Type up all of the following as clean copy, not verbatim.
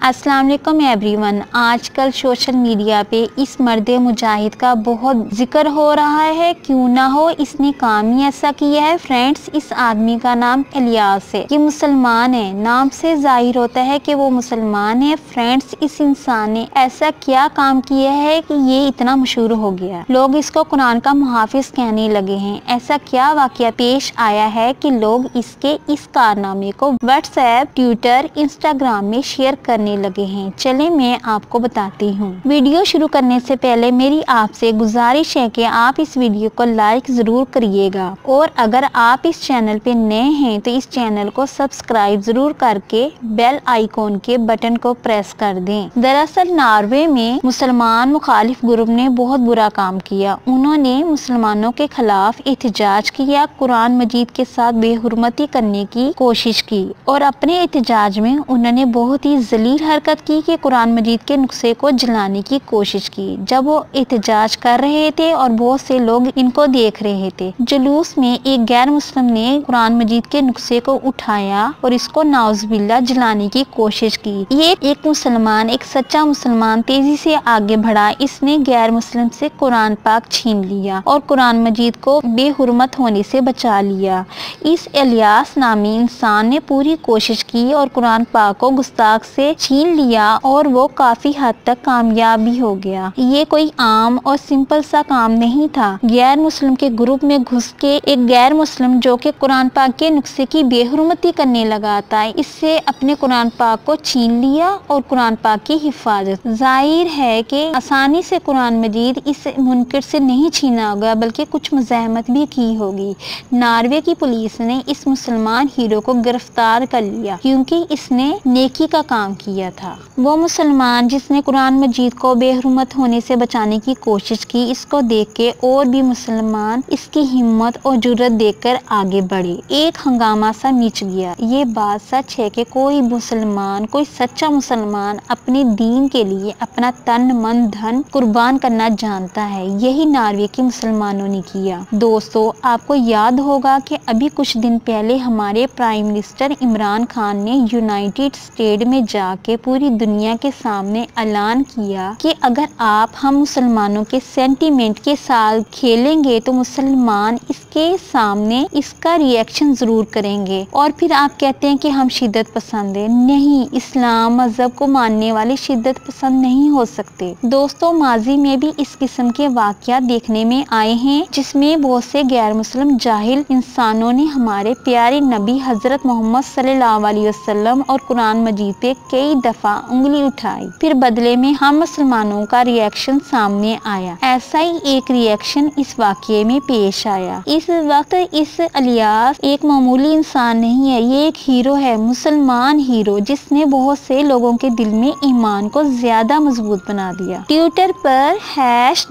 अस्सलाम वालेकुम एवरीवन। आजकल सोशल मीडिया पे इस मर्द मुजाहिद का बहुत जिक्र हो रहा है। क्यों ना हो, इसने काम ही ऐसा किया है। फ्रेंड्स, इस आदमी का नाम इलियास है। ये मुसलमान है। नाम से जाहिर होता है कि वो मुसलमान है। फ्रेंड्स, इस इंसान ने ऐसा क्या काम किया है कि ये इतना मशहूर हो गया। लोग इसको कुरान का मुहाफिज कहने लगे हैं। ऐसा क्या वाकया पेश आया है कि लोग इसके इस कारनामे को व्हाट्सएप, ट्विटर, इंस्टाग्राम में शेयर करने लगे हैं। चले मैं आपको बताती हूँ। वीडियो शुरू करने से पहले मेरी आपसे गुजारिश है कि आप इस वीडियो को लाइक जरूर करिएगा और अगर आप इस चैनल पे नए हैं तो इस चैनल को सब्सक्राइब जरूर करके बेल आइकॉन के बटन को प्रेस कर दें। दरअसल नॉर्वे में मुसलमान मुखालिफ ग्रुप ने बहुत बुरा काम किया। उन्होंने मुसलमानों के खिलाफ एहतजाज किया, कुरान मजीद के साथ बेहुरमती करने की कोशिश की और अपने एहतजाज में उन्होंने बहुत ही जलील हरकत की कि कुरान मजीद के नुस्खे को जलाने की कोशिश की। जब वो एहतजाज कर रहे थे और बहुत से लोग इनको देख रहे थे, जुलूस में एक गैर मुस्लिम ने कुरान मजीद के नुस्खे को उठाया और इसको नाउज़ुबिल्लाह जलाने की कोशिश की। ये एक मुसलमान, एक सच्चा मुसलमान तेजी से आगे बढ़ा। इसने गैर मुस्लिम से कुरान पाक छीन लिया और कुरान मजीद को बेहुरमत होने से बचा लिया। इस इलियास नामी इंसान ने पूरी कोशिश की और कुरान पाक को गुस्ताख से छीन लिया और वो काफी हद तक कामयाब भी हो गया। ये कोई आम और सिंपल सा काम नहीं था। गैर मुस्लिम के ग्रुप में घुस के एक गैर मुस्लिम जो कि कुरान पाक के नुस्खे की बेहुरमती करने लगा था, इससे अपने कुरान पाक को छीन लिया और कुरान पाक की हिफाजत। जाहिर है कि आसानी से कुरान मजीद इस मुनकर से नहीं छीना होगा, बल्कि कुछ मज़ाहमत भी की होगी। नॉर्वे की पुलिस ने इस मुसलमान हीरो को गिरफ्तार कर लिया क्योंकि इसने नेकी का काम किया था। वो मुसलमान जिसने कुरान मजीद को बेहुरमत होने से बचाने की कोशिश की, इसको देख के और भी मुसलमान इसकी हिम्मत और जुर्रत देखकर आगे बढ़े। एक हंगामा सा मच गया। ये बात सच है कि कोई मुसलमान, कोई सच्चा मुसलमान अपने दीन के लिए अपना तन मन धन कुर्बान करना जानता है। यही नॉर्वे के मुसलमानों ने किया। दोस्तों, आपको याद होगा कि अभी कुछ दिन पहले हमारे प्राइम मिनिस्टर इमरान खान ने यूनाइटेड स्टेट में जाके पूरी दुनिया के सामने ऐलान किया कि अगर आप हम मुसलमानों के सेंटीमेंट के साथ खेलेंगे तो मुसलमान इसके सामने इसका रिएक्शन जरूर करेंगे। और फिर आप कहते हैं कि हम शिद्दत पसंद है। नहीं, इस्लाम मजहब को मानने वाले शिद्दत पसंद नहीं हो सकते। दोस्तों, माजी में भी इस किस्म के वाकयात देखने में आए हैं जिसमें बहुत से गैर मुस्लिम जाहिल इंसानों ने हमारे प्यारे नबी हजरत मोहम्मद सल्लल्लाहु अलैहि वसल्लम और कुरान मजीद पे कई दफा उंगली उठाई, फिर बदले में हम मुसलमानों का रिएक्शन सामने आया। ऐसा ही एक रिएक्शन इस वाकये में पेश आया। इस वक्त इस इलियास एक मामूली इंसान नहीं है, ये एक हीरो है, मुसलमान हीरो, जिसने बहुत से लोगों के दिल में ईमान को ज्यादा मजबूत बना दिया। ट्विटर पर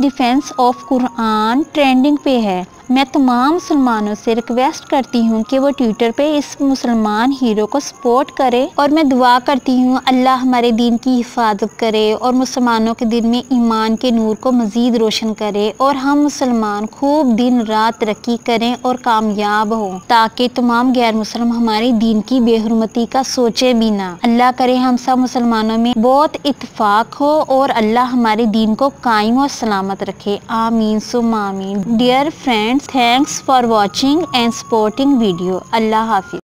#डिफेंस ऑफ कुरान ट्रेंडिंग पे है। मैं तमाम मुसलमानों से रिक्वेस्ट करती हूँ कि वो ट्विटर पे इस मुसलमान हीरो को सपोर्ट करे और मैं दुआ करती हूँ अल्लाह हमारे दीन की हिफाजत करे और मुसलमानों के दिल में ईमान के नूर को मज़ीद रोशन करे और हम मुसलमान खूब दिन रात तरक्की करें और कामयाब हों, ताकि तमाम गैर मुसलमान हमारे दीन की बेहुरमती का सोचे भी ना। अल्लाह करे हम सब मुसलमानों में बहुत इत्तेफाक हो और अल्लाह हमारे दीन को कायम और सलामत रखे। आमीन सुम्मा आमीन। Dear friends, thanks for watching and supporting video. Allah Hafiz.